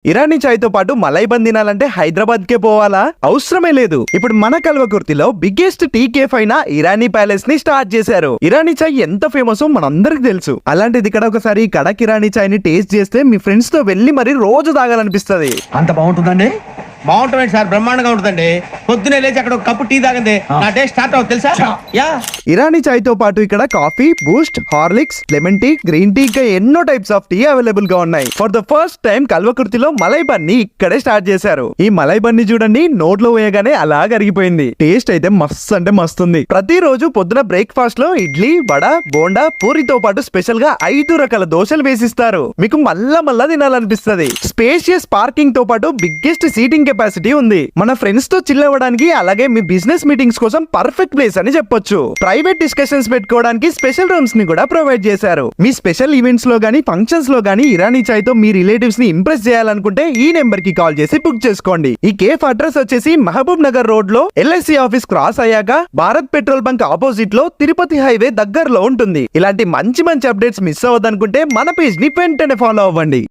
ఇరానీ చాయ్ తో పాటు మలై బన్ తినాలంటే హైదరాబాద్ కే పోవాలా? అవసరమే లేదు. ఇప్పుడు మన కల్వకుర్తిలో బిగ్గెస్ట్ టీ కేఫ్ అయిన ఇరానీ ప్యాలెస్ ని స్టార్ట్ చేశారు. ఇరానీ చాయ్ ఎంత ఫేమస్ మనందరికి తెలుసు. అలాంటిది ఇక్కడ ఒకసారి కడక్ ఇరానీ చాయ్ ని టేస్ట్ చేస్తే మీ ఫ్రెండ్స్ తో వెళ్లి మరి రోజు తాగాలనిపిస్తది. అంత బాగుంటుందండి? బాగుంటుంది సార్, బ్రహ్మాండంగా ఉంటుందండి. పొద్దునే లేచి అక్కడ ఒక కప్పు టీ తాగింది నా డే స్టార్ట్ అవుతుంది తెలుసా? యా. ఇరానీ చాయ్ తో పాటు ఇక్కడ coffee, Boost, Horlicks, lemon tea, green tea ఇంకా ఎన్నో టైప్స్ ఆఫ్ టీ అవైలబుల్ గా ఉన్నాయి. ఫర్ ద ఫస్ట్ టైం కల్వకుర్తిలో మలై బన్ ని ఇక్కడే స్టార్ట్ చేశారు. ఈ మలై బన్ ని చూడండి, నోట్లో వేయగానే అలా కరిగిపోయింది. టేస్ట్ అయితే మస్తు అంటే మస్తుంది. ప్రతిరోజు పొద్దున బ్రేక్ఫాస్ట్ లో ఇడ్లీ, వడ, బోండా, పూరితో పాటు స్పెషల్ గా 5 రకాల దోశలు వేసిస్తారు. మీకు మళ్ళా తినాలనిపిస్తది. స్పేషియస్ పార్కింగ్ తో పాటు బిగ్గెస్ట్ సీటింగ్ కెపాసిటీ ఉంది. మన ఫ్రెండ్స్ తో చిల్ అవ్వడానికి, అలాగే మీ బిజినెస్ మీటింగ్స్ కోసం పర్ఫెక్ట్ ప్లేస్ అని చెప్పొచ్చు. ప్రైవేట్ డిస్కషన్స్ పెట్టుకోవడానికి స్పెషల్ రూమ్స్ ని కూడా ప్రొవైడ్ చేశారు. మీ స్పెషల్ ఈవెంట్స్ లో గానీ, ఫంక్షన్స్ లో గానీ ఇరానీ చాయ్ తో మీ రిలేటివ్స్ ని ఇంప్రెస్ చేయాలనుకుంటే ఈ నెంబర్ కి కాల్ చేసి బుక్ చేసుకోండి. ఈ కేఫ్ అడ్రస్ వచ్చేసి మహబూబ్ నగర్ రోడ్ లో LIC ఆఫీస్ క్రాస్ అయ్యాక భారత్ పెట్రోల్ బంక్ ఆపోజిట్ లో తిరుపతి హైవే దగ్గరలో ఉంటుంది. ఇలాంటి మంచి అప్డేట్స్ మిస్ అవ్వదనుకుంటే మన పేజ్ ని వెంటనే ఫాలో అవ్వండి.